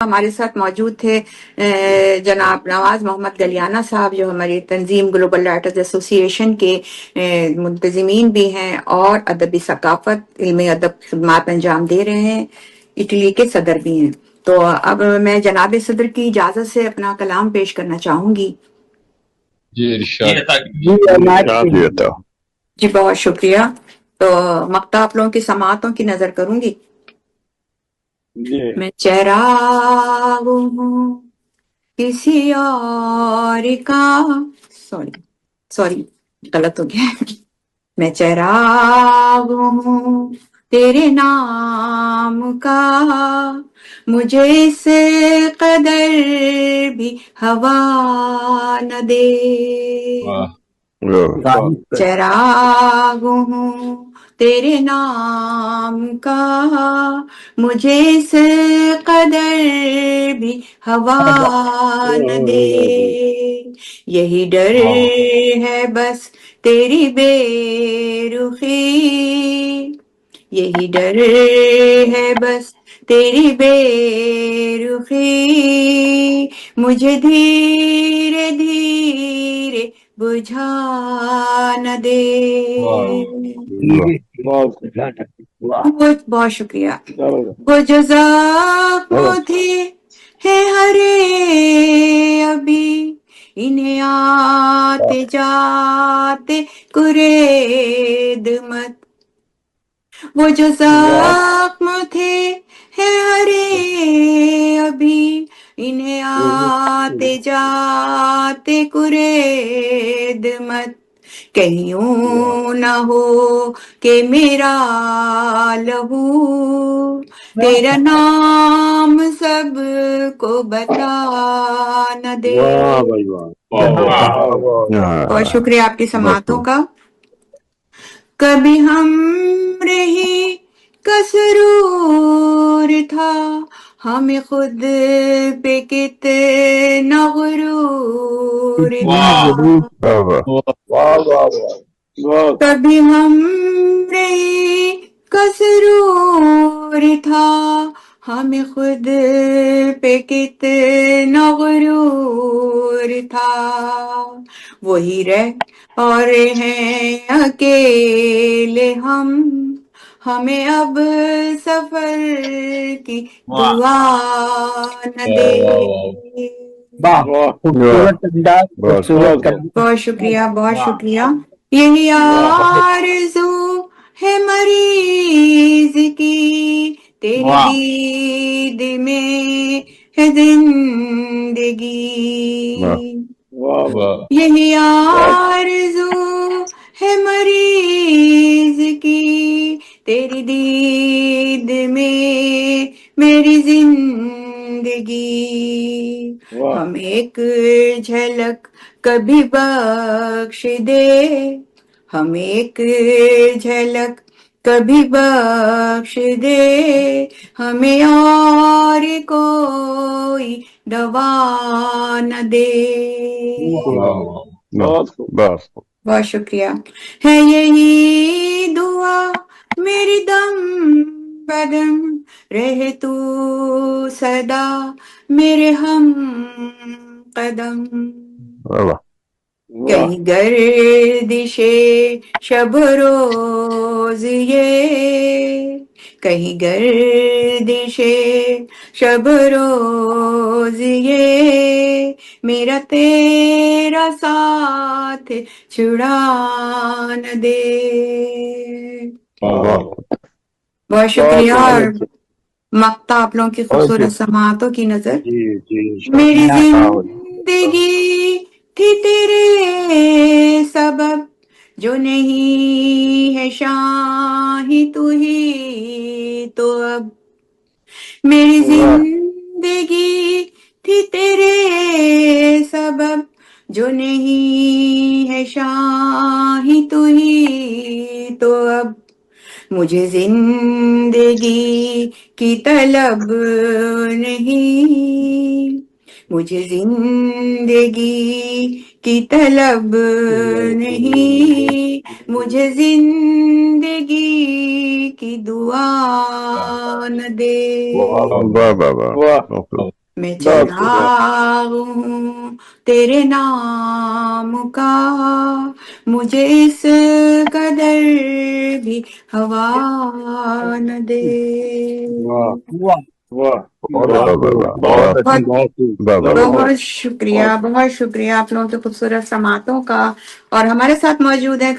हमारे साथ मौजूद थे जनाब नवाज मोहम्मद गलियाना साहब, जो हमारी तंजीम ग्लोबल राइटर्स एसोसिएशन के मुंतजिमीन भी हैं और अदबी सकाफत इल्मी अदब खिदमात अंजाम दे रहे हैं, इटली के सदर भी हैं। तो अब मैं जनाब सदर की इजाजत से अपना कलाम पेश करना चाहूंगी। जी बहुत शुक्रिया। तो मक्ता आप लोगों की समातों की नजर करूंगी। मैं चराग हूँ किसी और का, सॉरी गलत हो गया। मैं चराग हूँ तेरे नाम का, मुझे इस कदर भी हवा न दे। चराग हूँ तेरे नाम का, मुझे इस कदर भी हवा न दे। यही डर है बस तेरी बेरुखी, यही डर है बस तेरी बेरुखी, मुझे धीरे धीरे बुझा न दे। बहुत शुक्रिया। वो जो ज़ख्म थे है हरे अभी, इन्हें आते जाते कुरेद मत। वो जो ज़ख्म थे है हरे अभी, इन्हें आते जाते कुरेद मत। कहीं यूं न हो कि मेरा लहू तेरा नाम सबको बता न दे। बहुत शुक्रिया आपकी समातों का। कभी हम रही कसरूर था, हमें खुद पे कितना गुरूर था। कभी हम रही कसरूर था, हमें खुद पे कितना गुरूर था। वही रह और हैं अकेले हम, हमें अब सफर की दुआ न दे। बहुत शुक्रिया, बहुत शुक्रिया। यही आरज़ू है मरीज की, तेरी दीद में है जिंदगी। यही आरज़ू है मरीज की, तेरी दीद में मेरी जिंदगी। हम एक झलक कभी बख्श दे, हम एक झलक कभी बख्श दे, हमें और कोई दवा न दे। बहुत शुक्रिया। है यही दुआ मेरी दम बदम, रहे तू सदा मेरे हम कदम। कहीं गर्दिशे शब रोज ये, कहीं गर्दिशे शब रोज ये, मेरा तेरा साथ छुड़ा न दे। बहुत शुक्रिया। और मक्ता आप लोगों की खूबसूरत समातों की नजर। मेरी जिंदगी थी तेरे सबब, जो नहीं है शाही तू ही तो अब। मेरी जिंदगी थी तेरे सबब, जो नहीं है शाही तू ही तो अब। मुझे जिंदगी की तलब नहीं, मुझे जिंदगी की तलब नहीं, मुझे जिंदगी की दुआ न दे। वाह वाह वाह। मैं चिराग हूँ तेरे नाम का, मुझे इस कदर भी हवा न दे। वाह वाह बहुत बहुत वाह। बहुत शुक्रिया, बहुत शुक्रिया आप लोगों के खूबसूरत समातों का। और हमारे साथ मौजूद है